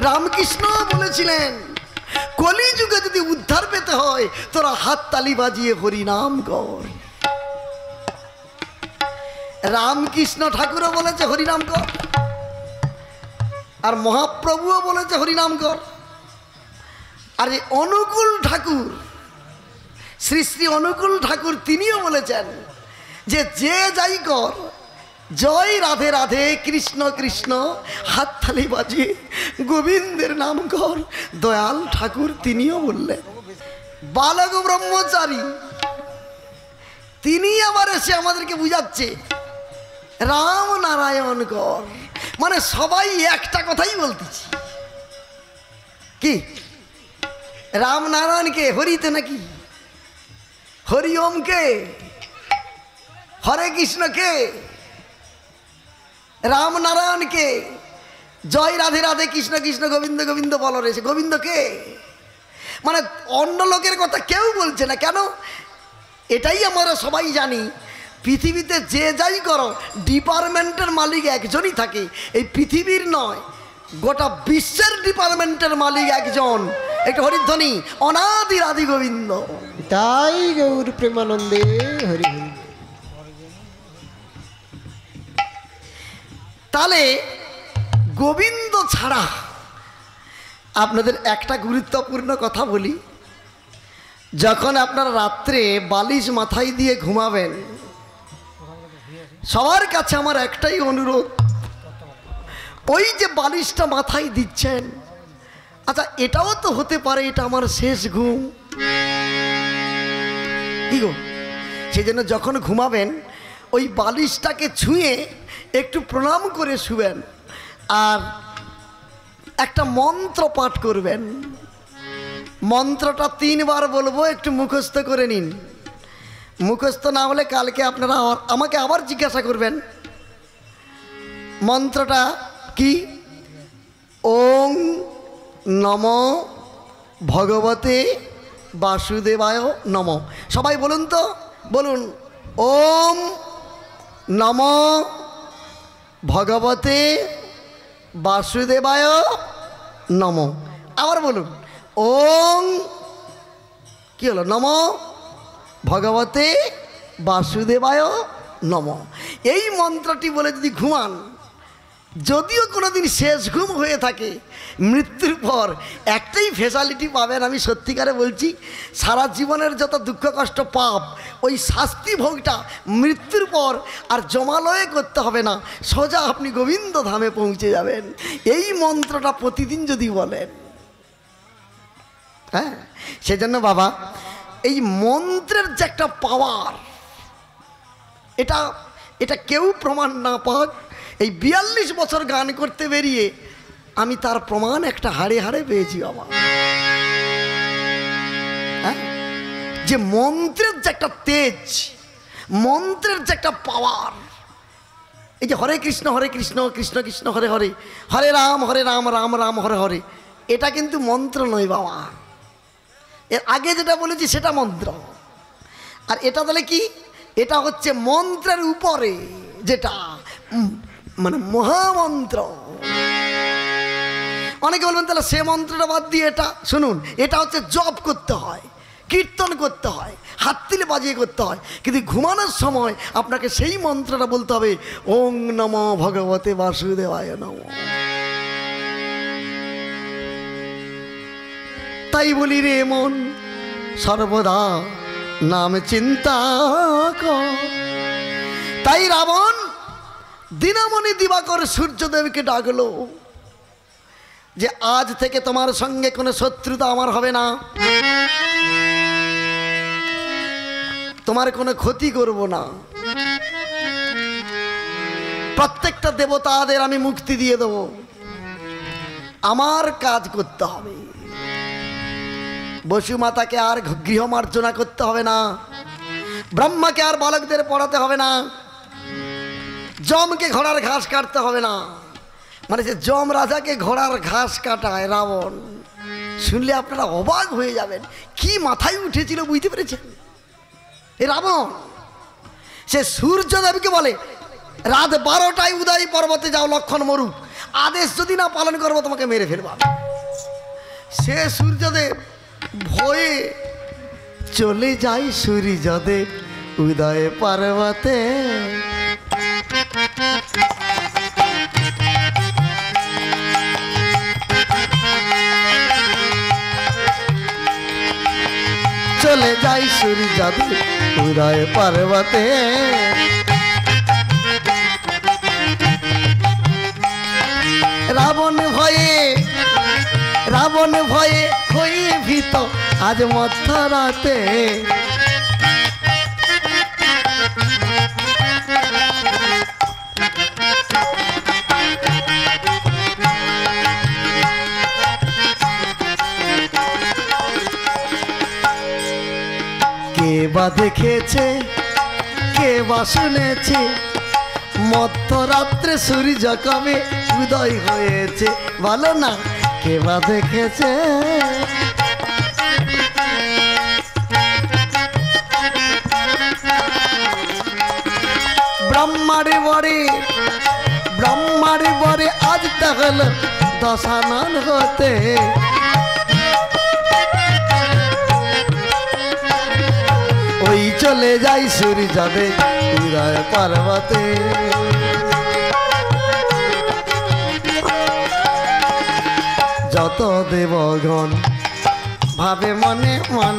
রামকৃষ্ণ বলেছিলেন কলিযুগে যদি উদ্ধার পেতে হয় তোরা হাত তালি বাজিয়ে হরিনাম কর। রামকৃষ্ণ ঠাকুরও বলেছে হরিনাম কর, আর মহাপ্রভুও বলেছে হরিনাম কর। আর এই অনুকূল ঠাকুর, শ্রী শ্রী অনুকূল ঠাকুর, তিনিও বলেছেন যে যে যাই কর, জয় রাধে রাধে কৃষ্ণ কৃষ্ণ হাততালি বাজিয়ে গোবিন্দের নাম কর। দয়াল ঠাকুর তিনিও বললেন। বালক ব্রহ্মচারী তিনি আবার এসে আমাদেরকে বুঝাচ্ছে রাম নারায়ণ কর, মানে সবাই একটা কথাই বলতেছি, কি রাম নারায়ণকে হরিতে নাকি, হরি ওমকে, হরে কৃষ্ণকে, রাম নারায়ণকে, জয় রাধে রাধে কৃষ্ণ কৃষ্ণ গোবিন্দ গোবিন্দ বলো রয়েছে। গোবিন্দকে মানে অন্য লোকের কথা কেউ বলছে না। কেন? এটাই আমরা সবাই জানি, পৃথিবীতে যে যাই করো ডিপার্টমেন্টের মালিক একজনই থাকে, এই পৃথিবীর নয়, গোটা বিশ্বের ডিপার্টমেন্টের মালিক একজন। একটা হরিধ্বনি, অনাদির আদি গোবিন্দ। তাই গৌর প্রেমানন্দে হরি হরি। তাহলে গোবিন্দ ছাড়া আপনাদের একটা গুরুত্বপূর্ণ কথা বলি, যখন আপনারা রাত্রে বালিশ মাথায় দিয়ে ঘুমাবেন, সবার কাছে আমার একটাই অনুরোধ, ওই যে বালিশটা মাথায় দিচ্ছেন, আচ্ছা এটাও তো হতে পারে এটা আমার শেষ ঘুম, কি গো? সেই জন্য যখন ঘুমাবেন ওই বালিশটাকে ছুঁয়ে একটু প্রণাম করে শুবেন, আর একটা মন্ত্র পাঠ করবেন। মন্ত্রটা 3 বার বলবো, একটু মুখস্থ করে নিন। মুখস্থ না হলে কালকে আপনারা আমাকে আবার জিজ্ঞাসা করবেন। মন্ত্রটা কি? ওং নমো ভগবতে বাসুদেবায় নমঃ। সবাই বলুন তো, বলুন ওম নমো ভগবতে বাসুদেবায় নমঃ। আবার বলুন ওং, কি হলো, নমো ভগবতে বাসুদেবায় নমঃ। এই মন্ত্রটি বলে যদি ঘুমান, যদিও কোনোদিন শেষ ঘুম হয়ে থাকে, মৃত্যুর পর একটাই ফেসিলিটি পাবেন, আমি সত্যিকারে বলছি, সারা জীবনের যত দুঃখ কষ্ট পাপ, ওই শাস্তি ভোগটা মৃত্যুর পর আর জমালয়ে করতে হবে না, সোজা আপনি গোবিন্দ ধামে পৌঁছে যাবেন এই মন্ত্রটা প্রতিদিন যদি বলেন। হ্যাঁ, সেজন্য বাবা এই মন্ত্রের যে একটা পাওয়ার, এটা এটা কেউ প্রমাণ না পাক, এই 42 বছর গান করতে বেরিয়ে আমি তার প্রমাণ একটা হাড়ে হাড়ে পেয়েছি বাবা। হ্যাঁ, যে মন্ত্রের যে একটা তেজ, মন্ত্রের যে একটা পাওয়ার, এই যে হরে কৃষ্ণ কৃষ্ণ কৃষ্ণ হরে হরে, হরে রাম রাম রাম হরে হরে, এটা কিন্তু মন্ত্র নয় বাবা। এর আগে যেটা বলেছি সেটা মন্ত্র, আর এটা তাহলে কি? এটা হচ্ছে মন্ত্রের উপরে যেটা, মানে মহামন্ত্র। অনেকে বলবেন তাহলে সে মন্ত্রটা বাদ দিয়ে এটা শুনুন, এটা হচ্ছে জপ করতে হয়, কীর্তন করতে হয়, হাততালি বাজিয়ে করতে হয়, কিন্তু ঘুমানোর সময় আপনাকে সেই মন্ত্রটা বলতে হবে, ওং নমো ভগবতে বাসুদেবায় নমঃ। তাই বলি রে মন সর্বদা নাম চিন্তা কর। তাই রাবণ দিনমণি দিবাকর সূর্যদেবকে ডাকলো যে আজ থেকে তোমার সঙ্গে কোনো শত্রুতা আমার হবে না, তোমার কোনো ক্ষতি করব না, প্রত্যেকটা দেবতাদের আমি মুক্তি দিয়ে দেব, আমার কাজ করতে হবে। বসুমাতাকে আর গৃহমার্জনা করতে হবে না, ব্রহ্মাকে আর বালকদের পড়াতে হবে না, যমকে ঘোড়ার ঘাস কাটতে হবে না। মানে যে যম রাজাকে ঘোড়ার ঘাস কাটায় রাবণ, শুনলে আপনারা অবাক হয়ে যাবেন, কি মাথায় উঠেছিল বুঝতে পেরেছেন? এই রাবণ সে সূর্যদেবকে বলে রাত 12টায় উদয় পর্বতে যাও লক্ষণ মরু, আদেশ যদি না পালন করবো তোমাকে মেরে ফেলবো আমি। সে সূর্যদেব ভয়ে চলে যাই সূর্যদেব উদয় পর্বতে। চলে যাই সূর্যদেব উদয় পর্বতে। রাবণ ভয়ে হয়ে ভীত আজ মধ্যরাতে। কে বা দেখেছে কে বা শুনেছে মধ্যরাত্রে সূর্য কবে উদয় হয়েছে বলো না কে বা দেখেছে। ব্রহ্মারে বরে আজ তাহলে দশানন হতে। ওই চলে যাই সূর্যদেব উদয় পর্বতে। যত দেবগণ ভাবে মনে মন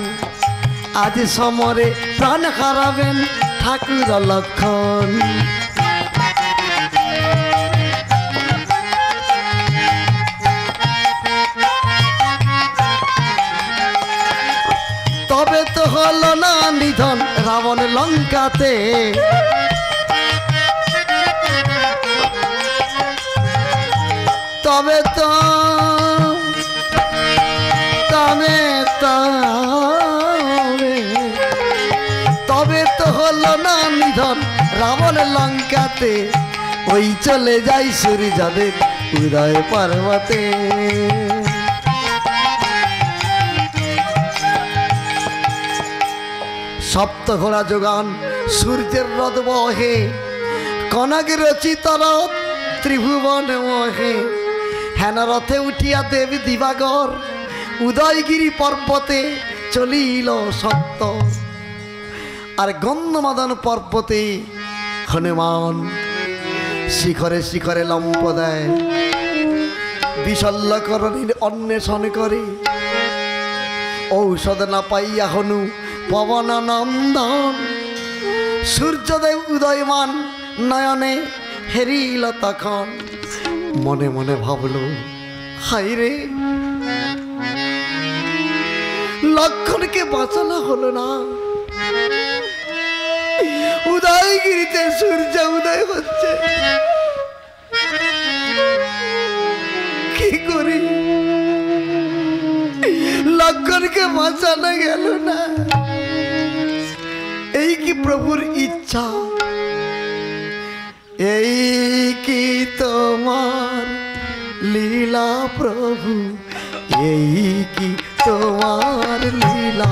আজ সমরে প্রাণ হারাবেন ঠাকুর লক্ষণ। তবে তো হলো না নিধন রাবণ লঙ্কাতে। তবে তো হলো না নিধন রাবণ লঙ্কাতে। ওই চলে যাই সূর্যদেব উদয় পর্বতে। সপ্ত ঘোড়া যোগান সূর্যের রথ বহে কনক রচিত রথ ত্রিভুবন মহে। হেন রথে উঠিয়া দেবী দিবাগর উদয়গিরি পর্বতে চলিল সত্য। আর গন্ধমাদন পর্বতে হনুমান শিখরে শিখরে লম্প দেয় বিশল্যকরণীর অন্বেষণ করে। ঔষধ না পাইয়া হনু পবন নন্দন সূর্যদেব উদয়মান নয়নে হেরিল তখন। মনে মনে ভাবল হাই রে লক্ষণকে বাঁচানো হলো না। উদয়গিরিতে সূর্য উদয় হচ্ছে কি করি লক্ষণকে বাঁচানো গেল না। এই কি প্রভুর ইচ্ছা এই কি তোমার লীলা প্রভু এই কি তোমার লীলা।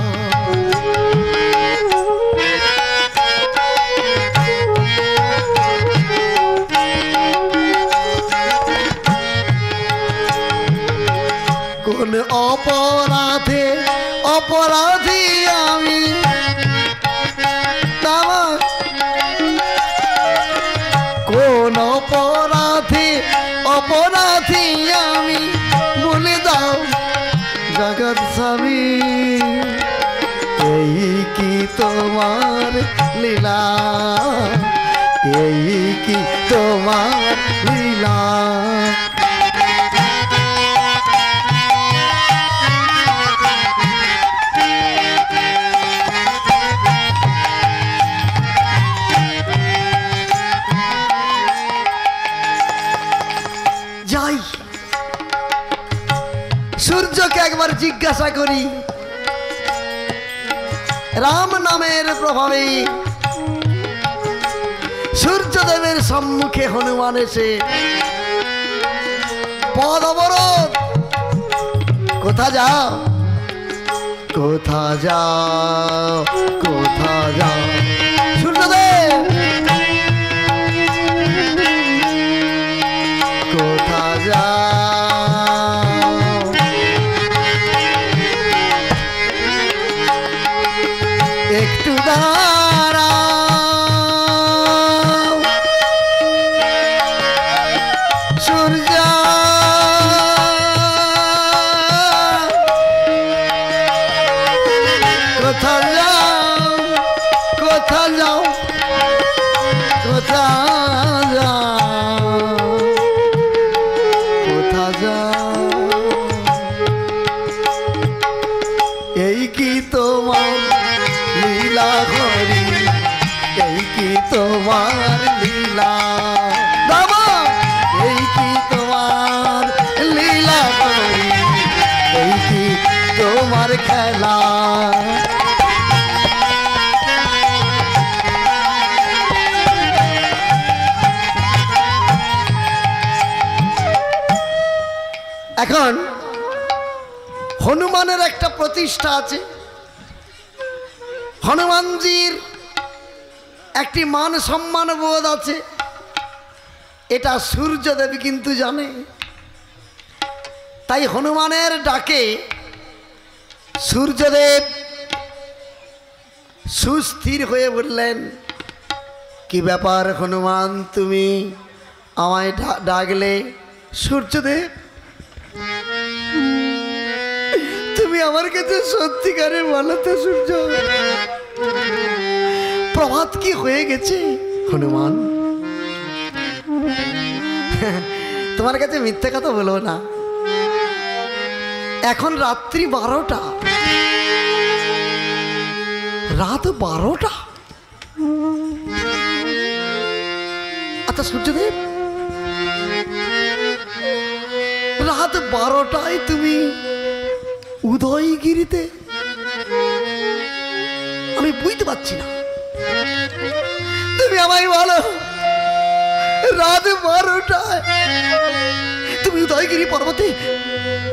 কোন অপরাধী আমি কোন অপরাধী আমি বলে দাও জগৎ স্বামী এই কি তোমার লীলা এই কি তোমার লীলা। যাই সূর্যকে একবার জিজ্ঞাসা করি রাম নামের প্রভাবে সূর্যদেবের সম্মুখে হনুমান এসে পদ অবরোধ কোথা যাও কোথা যাও কোথা যাও সূর্যদেব কোথা তোমার লীলা, রাম এই কি তোমার লীলা করি, এই কি তোমার খেলা। এখন হনুমানের একটা প্রতিষ্ঠা আছে, হনুমানজির একটি মান সম্মান বোধ আছে, এটা সূর্যদেবী কিন্তু জানে। তাই হনুমানের ডাকে সূর্যদেব সুস্থির হয়ে বললেন, কি ব্যাপার হনুমান, তুমি আমায় ডাকলে? সূর্যদেব, তুমি আমার কাছে সত্যিকারে বলো তো সূর্য, প্রভাত কি হয়ে গেছে? হনুমান, তোমার কাছে মিথ্যে কথা বলবো না, এখন রাত্রি 12টা, রাত 12টা। আচ্ছা সূর্যদেব, রাত 12টায় তুমি উদয়গিরিতে? আমি বুঝতে পারছি না, তুমি আমায় বলো, রাত 12টায় তুমি উদয়গিরি পর্বতে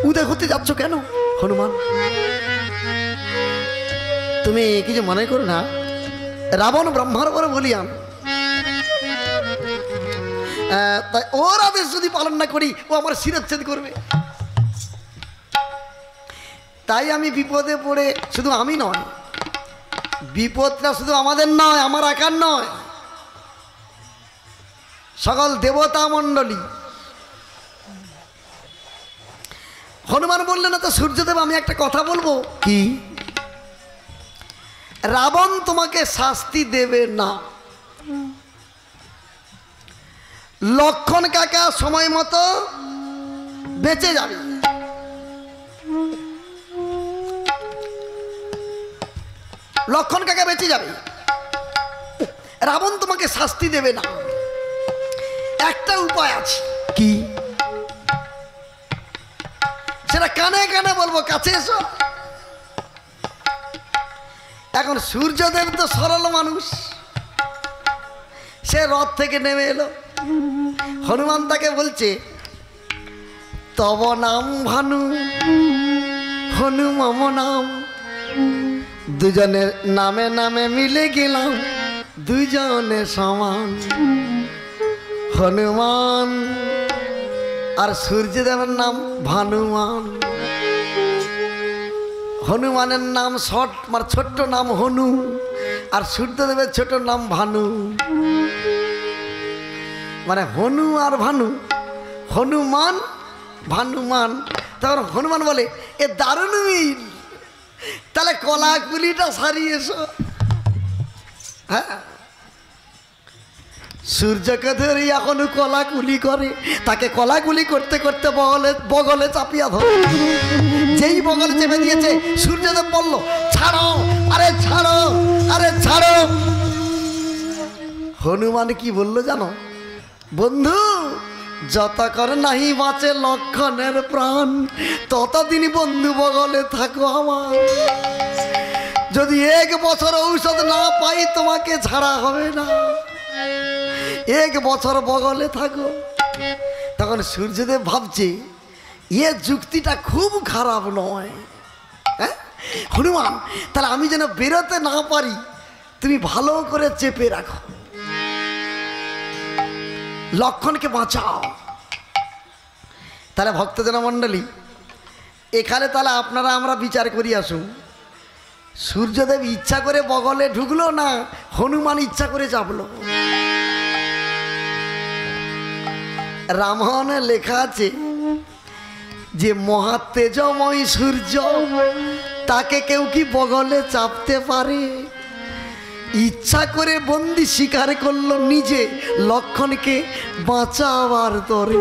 উদয় হতে যাচ্ছ কেন? হনুমান, তুমি কিছু মনে করো না, রাবণ ব্রহ্মার পরে বলিয়ান, তাই ওর আদেশ যদি পালন না করি ও আমার শিরচ্ছেদ করবে। তাই আমি বিপদে পড়ে, শুধু আমি নয়, বিপদটা শুধু আমাদের নয়, আমার একার নয়, সকল দেবতা মণ্ডলী। হনুমান বললেন, তো সূর্যদেব আমি একটা কথা বলবো। কি? রাবণ তোমাকে শাস্তি দেবে না, লক্ষণ কাকা সময় মতো বেঁচে যাবে। লক্ষণ কাকা বেঁচে যাবে, রাবণ তোমাকে শাস্তি দেবে না। একটা উপায় আছে। কি? সেটা কানে কানে বলবো, কাছে এসো। এখন সূর্যদেব তো সরল মানুষ, সে রথ থেকে নেমে এলো। হনুমান তাকে বলছে, তব নাম ভানু, হনু মম নাম, দুজনের নামে নামে মিলে গেলাম, দুজনে সমান। হনুমান আর সূর্যদেবের নাম ভানুমান। হনুমানের নাম শর্ট, মানে ছোট্ট নাম হনু, আর সূর্যদেবের ছোট নাম ভানু। মানে হনু আর ভানু, হনুমান ভানুমান। তখন হনুমান বলে, এ দারুণ মিল, তাহলে কলাকুলিটা সারিয়ে এসো। হ্যাঁ, সূর্যকে ধরে এখনো কলাকুলি করে, তাকে কলাকুলি করতে করতে বগলে চাপিয়া ধরে। যেই বগলে চেপে দিয়েছে, সূর্যদেব বলল, ছাড়ো, আরে ছাড়ো, আরে ছাড়ো। হনুমান কি বলল জানো? বন্ধু, যতক্ষণ নাহি বাঁচে লক্ষণের প্রাণ, ততদিন বন্ধু বগলে থাকো আমার। যদি 1 বছর ঔষধ না পাই, তোমাকে ছাড়া হবে না, 1 বছর বগলে থাকো। তখন সূর্যদেব ভাবছে, এ যুক্তিটা খুব খারাপ নয়। হ্যাঁ হনুমান, তাহলে আমি যেন বেরোতে না পারি, তুমি ভালো করে চেপে রাখো, লক্ষণকে বাঁচাও। তাহলে ভক্তজন মণ্ডলী, এখানে তাহলে আপনারা আমরা বিচার করি আসুন, সূর্যদেব ইচ্ছা করে বগলে ঢুকলো না হনুমান ইচ্ছা করে চাপলো? রামায়ণে লেখা আছে যে মহাতেজময় সূর্য, তাকে কেউ কি বগলে চাপতে পারে? ইচ্ছা করে বন্দি স্বীকার করলো নিজে, লক্ষণকে বাঁচাবার তরে।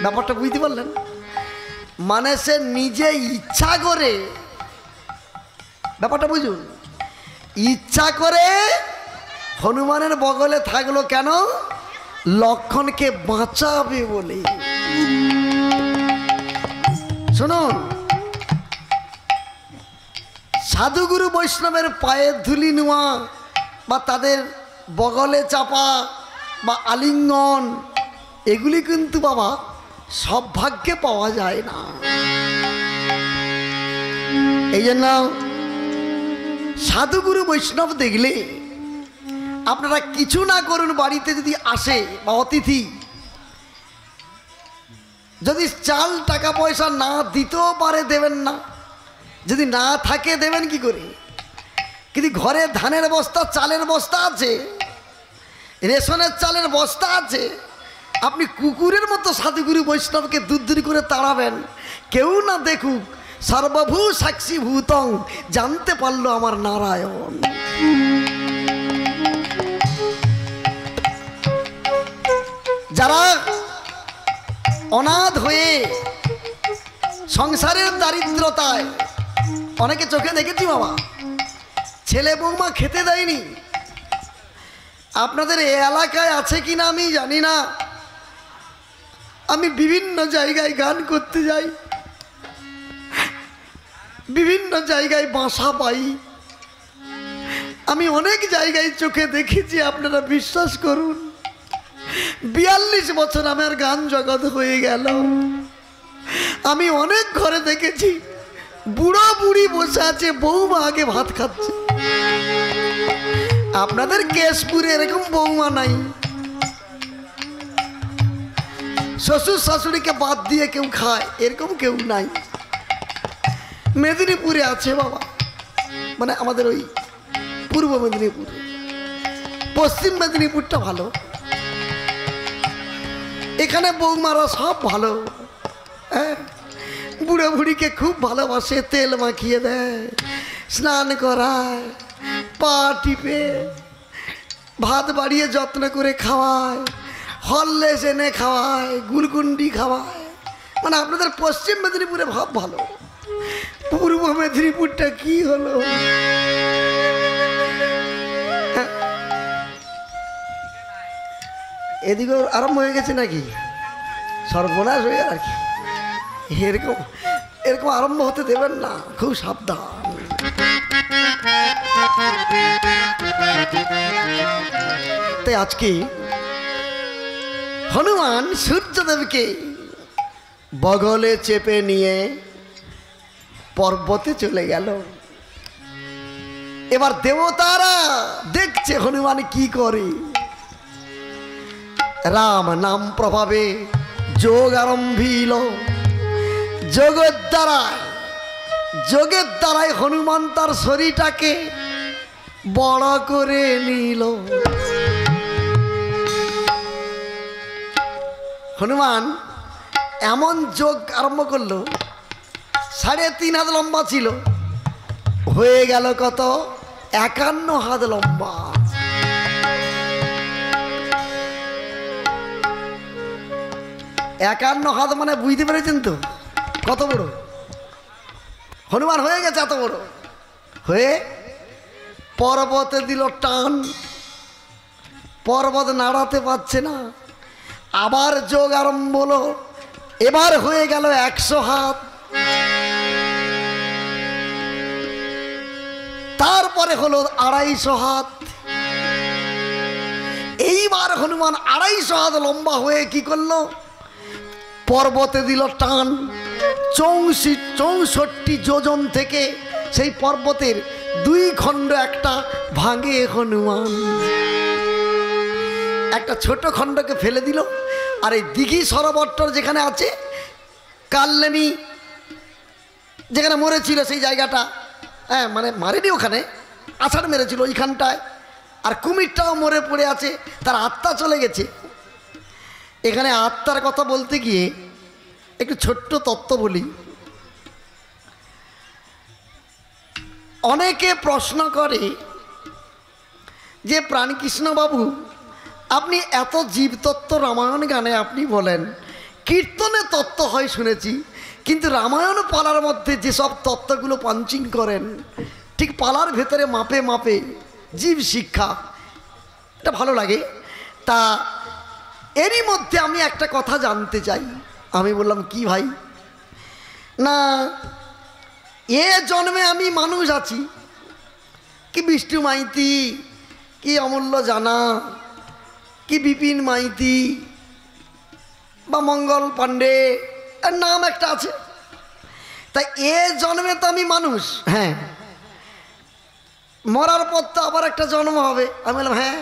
ব্যাপারটা বুঝতে পারলেন? মানে সে নিজে ইচ্ছা করে, ব্যাপারটা বুঝুন, ইচ্ছা করে হনুমানের বগলে থাকলো কেন? লক্ষণকে বাঁচাবে বলে। শুনুন, সাধুগুরু বৈষ্ণবের পায়ের ধুলি নেওয়া বা তাদের বগলে চাপা বা আলিঙ্গন, এগুলি কিন্তু বাবা সব ভাগ্যে পাওয়া যায় না। এই জন্য সাধুগুরু বৈষ্ণব দেখলে আপনারা কিছু না করুন, বাড়িতে যদি আসে বা অতিথি যদি চাল টাকা পয়সা না দিতেও পারে দেবেন না, যদি না থাকে দেবেন কি করে? কিন্তু ঘরে ধানের বস্তা চালের বস্তা আছে, রেশনের চালের বস্তা আছে, আপনি কুকুরের মতো সাধুগুরু বৈষ্ণবকে দূর করে তাড়াবেন, কেউ না দেখুক, সর্বভূ সাক্ষী ভূতং, জানতে পারলো আমার নারায়ণ। যারা অনাথ হয়ে সংসারের দারিদ্রতায়, অনেকে চোখে দেখেছি বাবা, ছেলে বৌমা খেতে দেয়নি। আপনাদের এই এলাকায় আছে কিনা আমি জানি না, আমি বিভিন্ন জায়গায় গান করতে যাই, বিভিন্ন জায়গায় বাসা পাই, আমি অনেক জায়গায় চোখে দেখেছি। আপনারা বিশ্বাস করুন, 42 বছর আমার গান জগৎ হয়ে গেল, আমি অনেক ঘরে দেখেছি বুড়ো বুড়ি বসে আছে, বৌমা আগে ভাত খাচ্ছে। আপনাদের কেশপুরে এরকম বৌমা নাই, শ্বশুর শাশুড়িকে বাদ দিয়ে কেউ খায়, এরকম কেউ নাই। মেদিনীপুরে আছে বাবা, মানে আমাদের ওই পূর্ব মেদিনীপুর, পশ্চিম মেদিনীপুরটা ভালো, এখানে বৌমারা সব ভালো। হ্যাঁ, বুড়ো বুড়িকে খুব ভালোবাসে, তেল মাখিয়ে দেয়, স্নান করায়, পা টিপে, ভাত বাড়িয়ে যত্ন করে খাওয়ায়, হরলিক্স এনে খাওয়ায়, গুলকুন্ডি খাওয়ায়। মানে আপনাদের পশ্চিম মেদিনীপুরে ভাব ভালো, পূর্ব মেদিনীপুরটা কি হলো? এদিকেও আরম্ভ হয়ে গেছে নাকি? সর্বনাশ হয়ে আর কি, এরকম এরকম আরম্ভ হতে দেবেন না, খুব সাবধান। তাই আজকে হনুমান সূর্যদেবকে বগলে চেপে নিয়ে পর্বতে চলে গেল। এবার দেবতারা দেখছে হনুমান কি করে। রাম নাম প্রভাবে যোগ আরম্ভিল, যোগের দ্বারাই হনুমান তার শরীরটাকে বড় করে নিল। হনুমান এমন যোগ আরম্ভ করলো, 3.5 হাত লম্বা ছিল, হয়ে গেল কত? 51 হাত লম্বা। একান্ন হাত মানে বুঝতে পেরেছেন তো কত বড় হনুমান হয়ে গেছে? এত বড় হয়ে পর্বতে দিল টান, পর্বত নাড়াতে পারছে না। আবার যোগ আরম্ভ হলো, এবার হয়ে গেল 100 হাত। তারপরে হলো 250 হাত। এইবার হনুমান 250 হাত লম্বা হয়ে কি করলো? পর্বতে দিল টান। 64 যোজন থেকে সেই পর্বতের 2 খণ্ড একটা ভাঙে হনুমান, একটা ছোট খণ্ডকে ফেলে দিল। আর এই দিঘি সরোবরটার যেখানে আছে, কাল্যাণী যেখানে মরেছিল সেই জায়গাটা, হ্যাঁ মানে মারেনি, ওখানে আষাঢ় মেরেছিল ওইখানটায়। আর কুমিরটাও মরে পড়ে আছে, তার আত্মা চলে গেছে। এখানে আত্মার কথা বলতে গিয়ে একটু ছোট্ট তত্ত্ব বলি। অনেকে প্রশ্ন করে যে প্রাণকৃষ্ণ বাবু, আপনি এত জীবতত্ত্ব রামায়ণ গানে আপনি বলেন, কীর্তনে তত্ত্ব হয় শুনেছি, কিন্তু রামায়ণ পালার মধ্যে যেসব তত্ত্বগুলো পাঞ্চিং করেন, ঠিক পালার ভেতরে মাপে মাপে জীব শিক্ষা, এটা ভালো লাগে। তা এরই মধ্যে আমি একটা কথা জানতে চাই। আমি বললাম কি ভাই? না এ জন্মে আমি মানুষ আছি, কি বিষ্ণু মাইতি, কি অমূল্য জানা, কি বিপিন মাইতি বা মঙ্গল পাণ্ডে, এর নাম একটা আছে। তাই এ জন্মে তো আমি মানুষ, হ্যাঁ, মরার পর তো আবার একটা জন্ম হবে। আমি বললাম হ্যাঁ,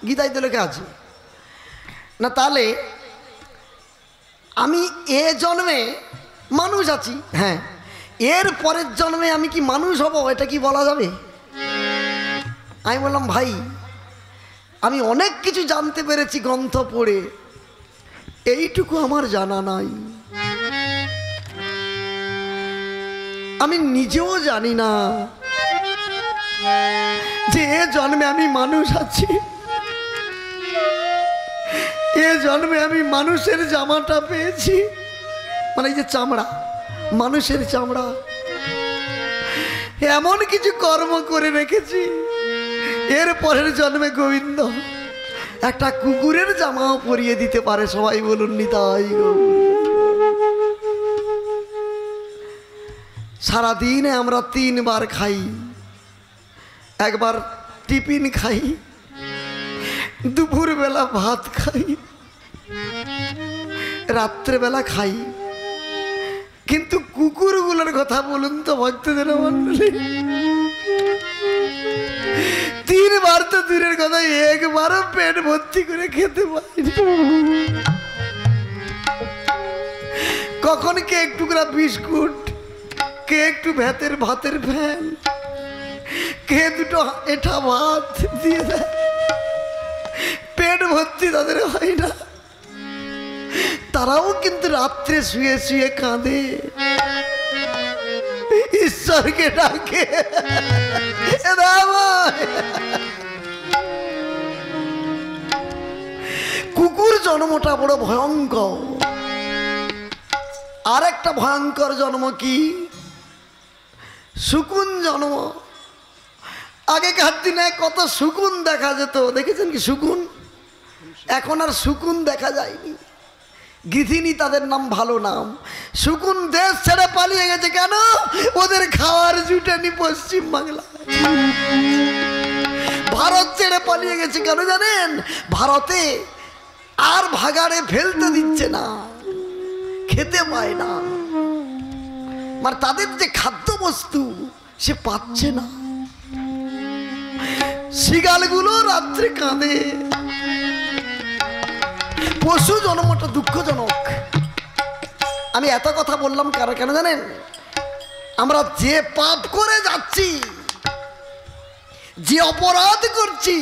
গীতায় তো লেখা আছে। না তাহলে আমি এ জন্মে মানুষ আছি, হ্যাঁ, এর পরের জন্মে আমি কি মানুষ হব, এটা কি বলা যাবে? আমি বললাম ভাই, আমি অনেক কিছু জানতে পেরেছি গ্রন্থ পড়ে, এইটুকু আমার জানা নাই। আমি নিজেও জানি না যে এ জন্মে আমি মানুষ আছি, এ জন্মে আমি মানুষের জামাটা পেয়েছি, মানে এই যে চামড়া, মানুষের চামড়া। এমন কিছু কর্ম করে রেখেছি, এর পরের জন্মে গোবিন্দ একটা কুকুরের জামাও পরিয়ে দিতে পারে। সবাই বলুন নিতাই গৌর। সারাদিনে আমরা 3 বার খাই, একবার টিফিন খাই, দুপুরবেলা ভাত খাই, রাত্রেবেলা খাই। কিন্তু কুকুরগুলোর কথা বলুন তো ভক্তদের মণ্ডলী, 3 বার তো দূরের কথা, একবারও পেট ভর্তি করে খেতে পারি। কখন কে একটু করে বিস্কুট, কে একটু ভাতের ফ্যান, কে 2টো এঠা ভাত দিয়ে দেয়, পেট ভর্তি তাদের হয় না। তারাও কিন্তু রাত্রে শুয়ে শুয়ে কাঁদে, ঈশ্বরকে ডাকে। কুকুর জন্মটা বড় ভয়ঙ্কর। আর একটা ভয়ঙ্কর জন্ম কি? শকুন জন্ম। আগেকার দিনে কত শকুন দেখা যেত, দেখেছেন কি শকুন? এখন আর শকুন দেখা যায়নি। গিধিনী তাদের নাম, ভালো নাম। শকুন দেশ ছেড়ে পালিয়ে গেছে। কেন? ওদের খাওয়ার জুটেনি পশ্চিম বাংলা। ভারত ছেড়ে পালিয়ে গেছে। কেন জানেন? ভারতে আর ভাগাড়ে ফেলতে দিচ্ছে না, খেতে পায় না, মানে তাদের যে খাদ্য বস্তু সে পাচ্ছে না। শিগালগুলো রাত্রে কাঁদে। পশু জন্মটা দুঃখজনক। আমি এত কথা বললাম কেন জানেন? আমরা যে পাপ করে যাচ্ছি, যে অপরাধ করছি,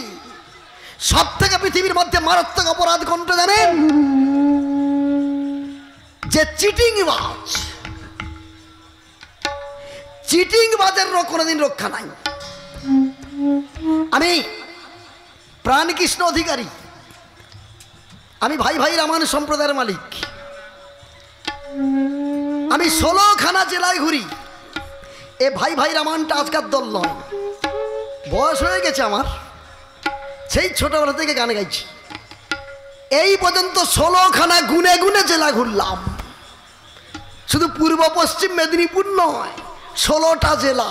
সব থেকে পৃথিবীর মধ্যে মারাত্মক অপরাধ কোনটা জানেন? যে চিটিংবাজ। চিটিংবাজের কোনোদিন রক্ষা নাই। আমি প্রাণকৃষ্ণ অধিকারী, আমি ভাই রামায়ণ সম্প্রদায়ের মালিক। আমি 16খানা জেলায় ঘুরি। এ ভাই রামায়ণটা আজকার দল নয়, বয়স হয়ে গেছে আমার, সেই ছোটবেলা থেকে গান গাইছি। এই পর্যন্ত 16খানা গুনে গুনে জেলা ঘুরলাম। শুধু পূর্ব পশ্চিম মেদিনীপুর নয়, 16টা জেলা।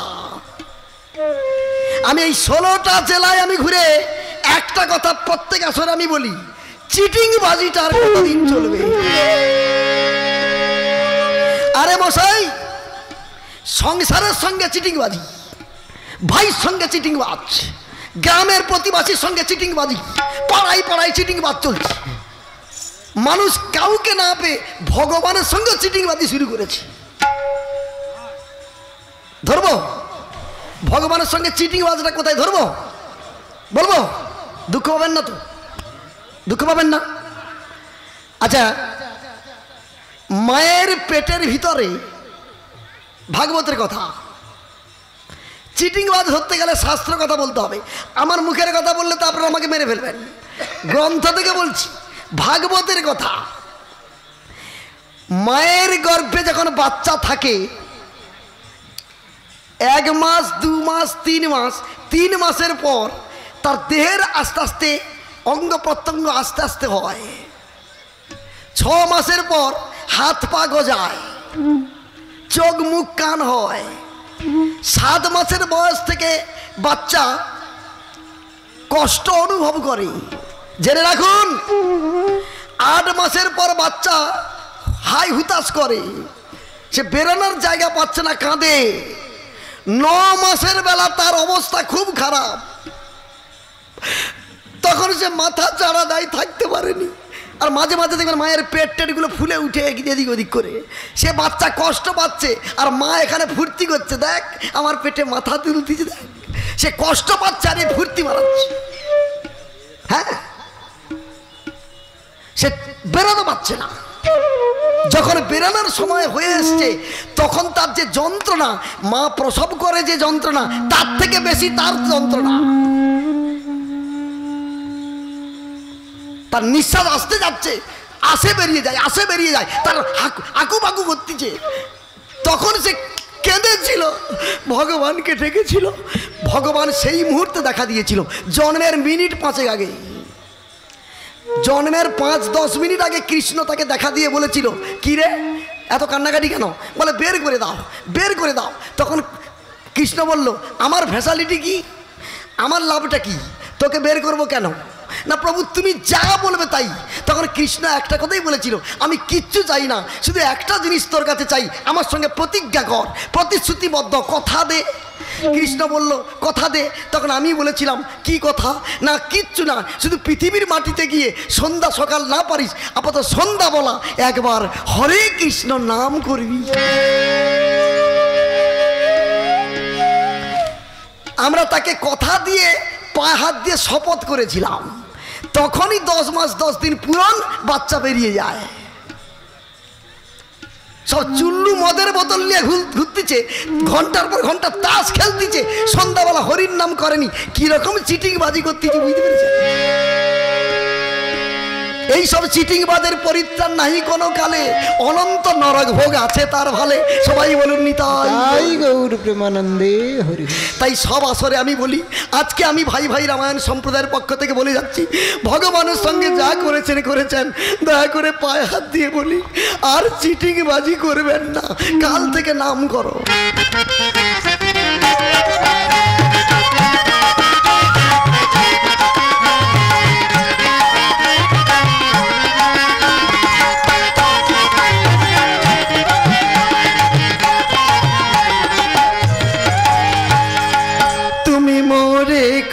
আমি এই 16টা জেলায় আমি ঘুরে একটা কথা প্রত্যেক আসরে আমি বলি, চিটিং বাজিটার কতদিন চলবে? আরে মশাই, সংসারের সঙ্গে চিটিং বাজি, ভাইয়ের সঙ্গে চিটিং বাজ, গ্রামের প্রতিবাসীর সঙ্গে চিটিং বাজি, পাড়ায় পাড়ায় চিটিং বাজ চলছে। মানুষ কাউকে না পেয়ে ভগবানের সঙ্গে চিটিং বাজি শুরু করেছে। ধরবো ভগবানের সঙ্গে চিটিং বাজটা কোথায় ধরবো? বলবো? দুঃখ পাবেন না তো? দুঃখ পাবেন না? আচ্ছা, মায়ের পেটের ভিতরে ভাগবতের কথা। চিটিংবাজ ধরতে গেলে শাস্ত্র কথা বলতে হবে। আমার মুখের কথা বললে তো আপনারা আমাকে মেরে ফেলবেন। গ্রন্থ থেকে বলছি, ভাগবতের কথা। মায়ের গর্ভে যখন বাচ্চা থাকে, 1 মাস, 2 মাস, 3 মাস, 3 মাসের পর তার দেহের আস্তে আস্তে অঙ্গ প্রত্যঙ্গ আস্তে আস্তে হয়। 6 মাসের পর হাত পা গজায়, চোখ মুখ কান হয়। 7 মাসের বয়স থেকে বাচ্চা কষ্ট অনুভব করে। জেনে রাখুন, 8 মাসের পর বাচ্চা হাই হুতাশ করে, সে বেরোনোর জায়গা পাচ্ছে না, কাঁদে। 9 মাসের বেলা তার অবস্থা খুব খারাপ, তখন সে মাথা চাড়া দেয়, থাকতে পারেনি। আর মাঝে মাঝে দেখবেন মায়ের পেট টেটগুলো ফুলে উঠে এদিক ওদিক করে, সে বাচ্চা কষ্ট পাচ্ছে আর মা এখানে ফুর্তি করছে, দেখ আমার পেটে মাথা তুলতেছে, দেখ সে কষ্ট পাচ্ছে আর এই ফুর্তি মারাচ্ছে। হ্যাঁ, সে বেরোতে পারছে না। যখন বেরোনোর সময় হয়ে এসছে তখন তার যে যন্ত্রণা, মা প্রসব করে যে যন্ত্রণা, তার থেকে বেশি তার যন্ত্রণা। তার নিঃশ্বাস আসতে যাচ্ছে, আসে বেরিয়ে যায়, আসে বেরিয়ে যায়, তার আকুপাকু করতেছে। তখন সে কেঁদেছিল, ভগবানকে ডেকেছিল। ভগবান সেই মুহূর্তে দেখা দিয়েছিল, জন্মের মিনিট 5 আগে, জন্মের 5-10 মিনিট আগে কৃষ্ণ তাকে দেখা দিয়ে বলেছিল, কি রে এত কান্নাকাটি কেন? বলে বের করে দাও, বের করে দাও। তখন কৃষ্ণ বলল, আমার ভ্যাসালিটি কি, আমার লাভটা কি, তোকে বের করবো কেন? না প্রভু তুমি যা বলবে তাই। তখন কৃষ্ণ একটা কথাই বলেছিল, আমি কিচ্ছু চাই না, শুধু একটা জিনিস তোর কাছে চাই, আমার সঙ্গে প্রতিজ্ঞা কর, প্রতিশ্রুতিবদ্ধ, কথা দে। কৃষ্ণ বলল, কথা দে। তখন আমি বলেছিলাম, কি কথা? না কিচ্ছু না, শুধু পৃথিবীর মাটিতে গিয়ে সন্ধ্যা সকাল না পারিস, আপাতত সন্ধ্যা বলা একবার হরে কৃষ্ণ নাম করবি। আমরা তাকে কথা দিয়ে পায়ে হাত দিয়ে শপথ করেছিলাম, তখনই 10 মাস 10 দিন পূরণ, বাচ্চা বেরিয়ে যায়। সব চুল্লু মদের বোতল নিয়ে ঘুরতেছে, ঘন্টার পর ঘন্টা তাস খেলতেছে, সন্ধ্যাবেলা হরির নাম করেনি, কিরকম চিটিং বাজি করতেছে বুঝতে পেরেছে? এইসব চিটিংবাদের পরিত্রাণ নাহি কোনো কালে, অনন্ত নরক ভোগ আছে তার ভালে। সবাই বলুন নিতাই গৌর প্রেমানন্দে হরি। তাই সব আসরে আমি বলি, আজকে আমি ভাই ভাই রামায়ণ সম্প্রদায়ের পক্ষ থেকে বলে যাচ্ছি, ভগবানের সঙ্গে যা করেছেন করেছেন, দয়া করে পায়ে হাত দিয়ে বলি, আর চিটিংবাজি করবেন না, কাল থেকে নাম করো।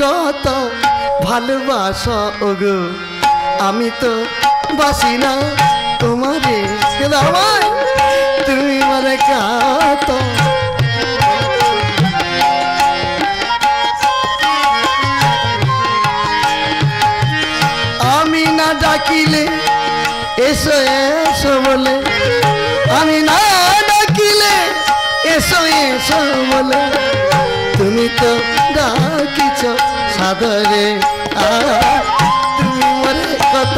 কত ভালোবাসা ওগো, আমি তো বাসি না তোমারে, তুমি মরে কত। আমি না ডাকিলে এসো এসো বলে, আমি না ডাকিলে এসো এসো বলে, তুমি তো ডাকিছ সাদরে, তুমি মরে কত।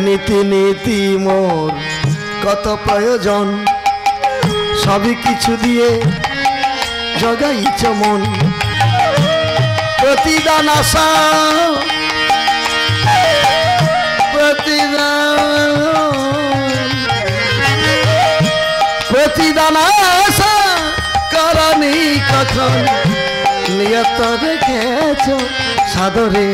নীতি নীতি মোর কত প্রয়োজন, সবই কিছু দিয়ে জগাইছ মন। প্রতিদান আশা, প্রতিদান আশা করনি কখন, নিয়ত রেখেছ সাদরে।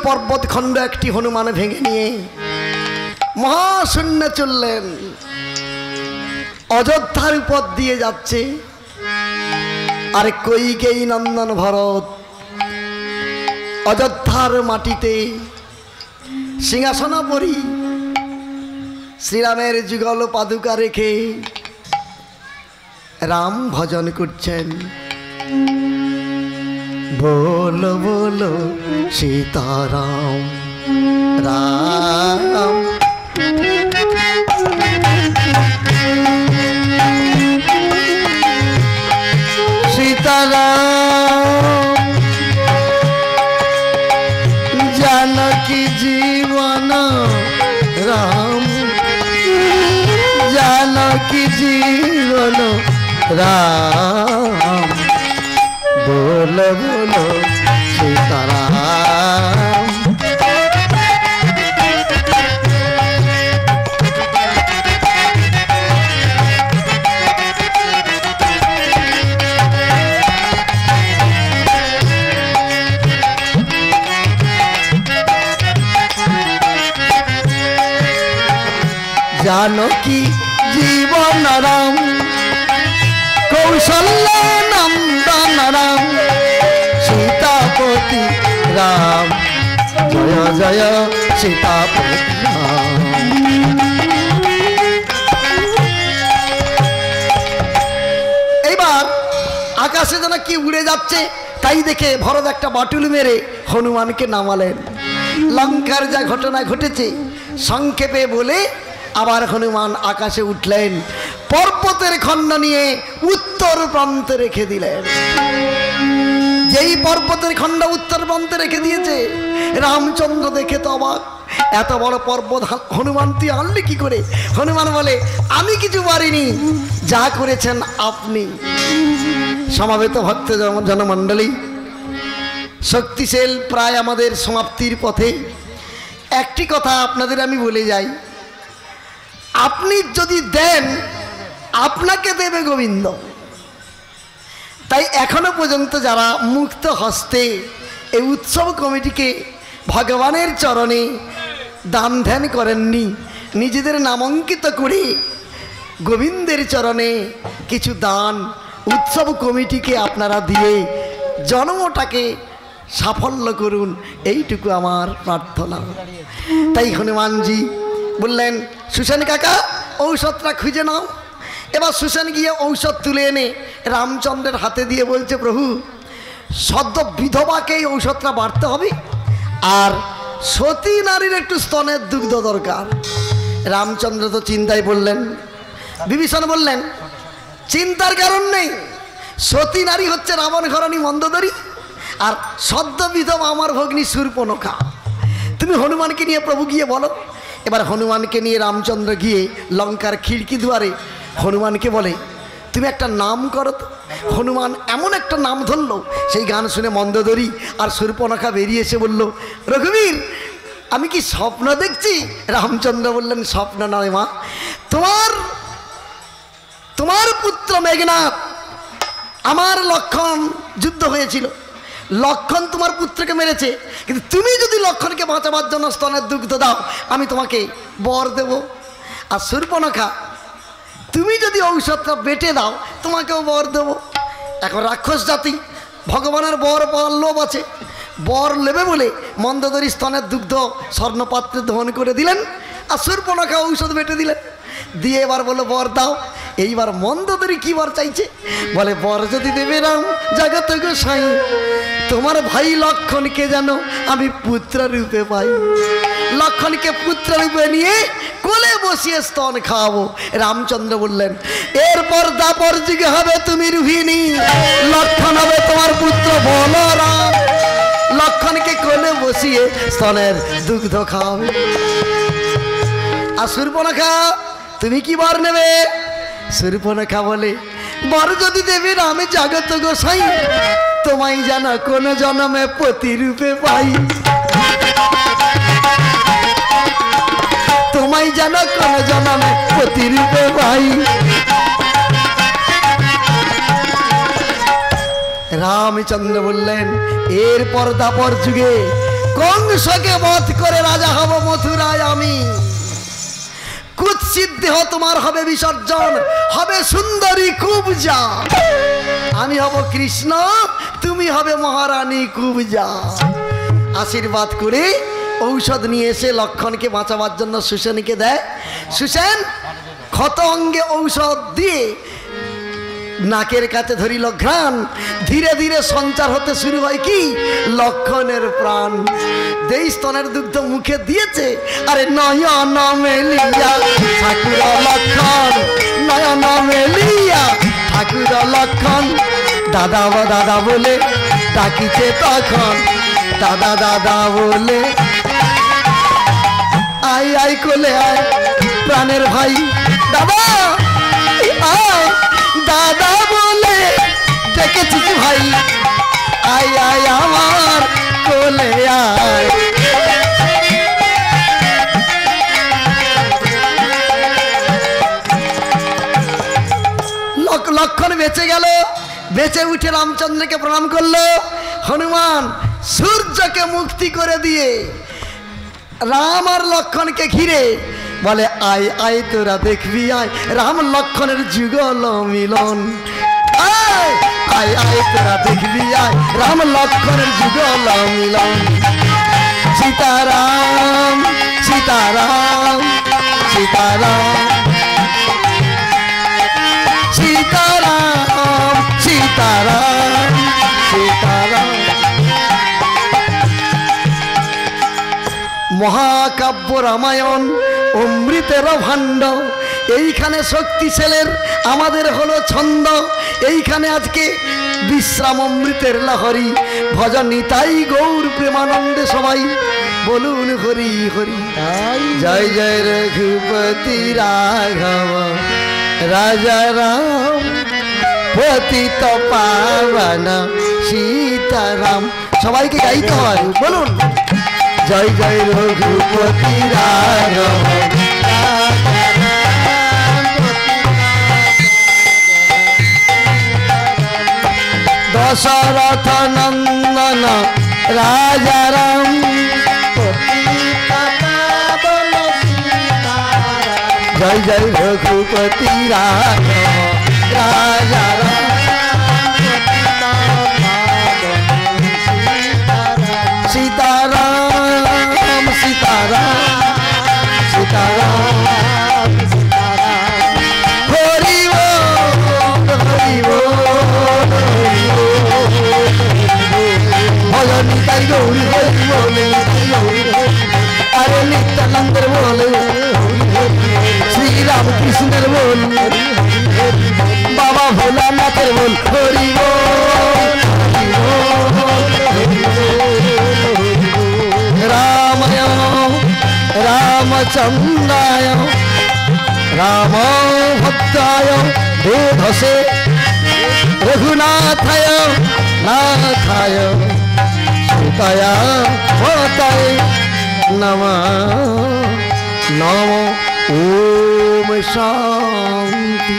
পর্বত খণ্ড একটি হনুমান ভেঙে নিয়ে মহাশূন্যে চললেন, অযোধ্যার উপর দিয়ে যাচ্ছে। আর কইকেয়ী নন্দন ভরত অযোধ্যার মাটিতে সিংহাসনাপরি শ্রীরামের যুগল পাদুকা রেখে রাম ভজন করছেন। बोलो बोलो सीताराम राम सीताराम जानकी जीवन राम जानकी जीवन राम बोलो बोलो सीताराम। जानकी जीवन राम कौशल्य नंदन राम सीतापति राम जय जय सीतापति राम। এবার আকাশে যেন কি উড়ে যাচ্ছে তাই দেখে ভরত একটা বাটুল মেরে হনুমানকে নামালেন। লঙ্কার যা ঘটনা ঘটেছে সংক্ষেপে বলে আবার হনুমান আকাশে উঠলেন, পর্বতের খণ্ড নিয়ে উত্তর প্রান্তে রেখে দিলেন। যেই পর্বতের খণ্ড উত্তর প্রান্তে রেখে দিয়েছে রামচন্দ্র দেখে তো অবাক, এত বড় পর্বত হনুমান তুই আনলি কি করে? হনুমান বলে আমি কিছু পারিনি, যা করেছেন আপনি। সমাবেত ভক্ত জনমণ্ডলী, শক্তিশীল প্রায় আমাদের সমাপ্তির পথে। একটি কথা আপনাদের আমি বলে যাই, আপনি যদি দেন আপনাকে দেবে গোবিন্দ। তাই এখনো পর্যন্ত যারা মুক্ত হস্তে এই উৎসব কমিটিকে ভগবানের চরণে দান ধ্যান করেননি, নিজেদের নামাঙ্কিত করে গোবিন্দের চরণে কিছু দান উৎসব কমিটিকে আপনারা দিয়ে জন্মটাকে সাফল্য করুন, এইটুকু আমার প্রার্থনা। তাই হনুমানজি বললেন সুসেন কাকা ঔষধটা খুঁজে নাও। এবার সুসেন গিয়ে ঔষধ তুলে এনে রামচন্দ্রের হাতে দিয়ে বলছে প্রভু সদ্য বিধবাকে এই ঔষধটা বাড়তে হবে, আর সতী নারীর একটু স্তনের দুগ্ধ দরকার। রামচন্দ্র তো চিন্তায় বললেন, বিভীষণ বললেন চিন্তার কারণ নেই, সতী নারী হচ্ছে রাবণ ঘরাণী মন্দোদরী, আর সদ্য বিধবা আমার ভগ্নী শূর্পণখা। তুমি হনুমানকে নিয়ে প্রভু গিয়ে বলো। এবার হনুমানকে নিয়ে রামচন্দ্র গিয়ে লঙ্কার খিড়কি দুয়ারে হনুমানকে বলে তুমি একটা নাম করো তো। হনুমান এমন একটা নাম ধরলো, সেই গান শুনে মন্দোদরী আর শূর্পণখা বেরিয়ে এসে বলল রঘুবীর আমি কি স্বপ্ন দেখছি? রামচন্দ্র বললেন স্বপ্ন নয় মা, তোমার পুত্র মেঘনাদ আমার লক্ষণ যুদ্ধ হয়েছিল, লক্ষণ তোমার পুত্রকে মেরেছে, কিন্তু তুমি যদি লক্ষণকে বাঁচাবার জন্য স্তনের দুগ্ধ দাও আমি তোমাকে বর দেব। আর শূর্পণখা তুমি যদি ঔষধটা বেটে দাও তোমাকেও বর দেব। এখন রাক্ষস জাতি ভগবানের বর পাওয়ার লোভ আছে, বর নেবে বলে মন্দোদরী স্তনের দুগ্ধ স্বর্ণপাত্রে দহন করে দিলেন, আর শূর্পণখা ঔষধ বেটে দিলেন। দিয়ে এবার বলো বর দাও। এইবার মন্দোদরী কি বর চাইছে? বলে বর যদি দেবে রাম জগত গোসাই তোমার ভাই লক্ষণকে যেন আমি পুত্র রূপে পাই, লক্ষণকে পুত্র রূপে নিয়ে কোলে বসিয়ে স্তন খাওয়াবো। রামচন্দ্র বললেন এরপর দাপর যুগে হবে তুমি রোহিণী, লক্ষণ হবে তোমার পুত্র বলরাম, লক্ষণকে কোলে বসিয়ে স্তনের দুগ্ধ খাওয়াবে। আর শূর্পণখা তুমি কি বর নেবে? শূর্পণখা বলে বর যদি দেবে আমি জগত গোসাই তোমায় যেন কোন জন্মে পতি রূপে পাই, তোমায় যেন কোন জন্মে পতি রূপে পাই। রামচন্দ্র বললেন এরপর দাপর যুগে কংসকে বধ করে রাজা হব মথুরায় আমি, কুৎসিত দেহ তোমার হবে বিসর্জন, হবে সুন্দরী কুবজা, আমি হব কৃষ্ণ তুমি হবে মহারানী কুবজা। আশীর্বাদ করে ঔষধ নিয়ে এসে লক্ষণকে বাঁচাবার জন্য সুসেনকে দেয়। সুসেন ক্ষত অঙ্গে ঔষধ দিয়ে নাকের কাছে ধরিল ঘ্রাণ, ধীরে ধীরে সঞ্চার হতে শুরু হয় কি লক্ষণের প্রাণ। দেই স্তনের দুগ্ধ মুখে দিয়েছে, আরে নয়ন মেলিয়া ঠাকুর লক্ষণ, নয়ন মেলিয়া ঠাকুর লক্ষণ। দাদা বা দাদা বলে ডাকিছে তখন, দাদা দাদা বলে আয় আয় কোলে আয় প্রাণের ভাই দাদা আয়, দাদা বলে ডেকেছিস ভাই, আয় আয় আমার কোলে আয়। লক্ষণ বেঁচে গেল, বেঁচে উঠে রামচন্দ্রকে প্রণাম করলো। হনুমান সূর্যকে মুক্তি করে দিয়ে রাম আর লক্ষণকে ঘিরে বলে আয় আয় তোরা দেখবি আয় রাম লক্ষণের যুগল মিলন। আয় আয় আয় তোরা দেখবি আয় রাম লক্ষণের যুগল মিলন। সীতারাম সীতারাম সীতারাম সীতারাম সীতারাম সীতারাম। মহাকাব্য রামায়ণ অমৃতের ভাণ্ড, এইখানে শক্তিশালের আমাদের হলো ছন্দ। এইখানে আজকে বিশ্রাম অমৃতের লহরী, ভজন নিতাই গৌর প্রেমানন্দে সবাই বলুন হরি হরি। জয় জয় রঘুপতি রাঘব রাজা রাম, পতিত পাবন সীতারাম। সবাইকে গাইতে হয়, বলুন জয় জয় রঘুপতি রাঘব দশরথ নন্দন রাজা রাম, জয় জয় রঘুপতি রাঘব রাজা রাম। সীতারাম সীতারাম সীতারাম হরি বল হরি বল ভজন নিতাই গৌরী হরি বল, আরে নিত্যানন্দের বল, শ্রীরাম কৃষ্ণের বল, বাবা ভোলানাথের বল হরি বল হরি বল। রামায় রামচন্দ্রায় রাম ভক্তায় বেধসে রঘুনাথায় নাথায় সীতায়া মাতায় নমঃ নমঃ। ওম শান্তি।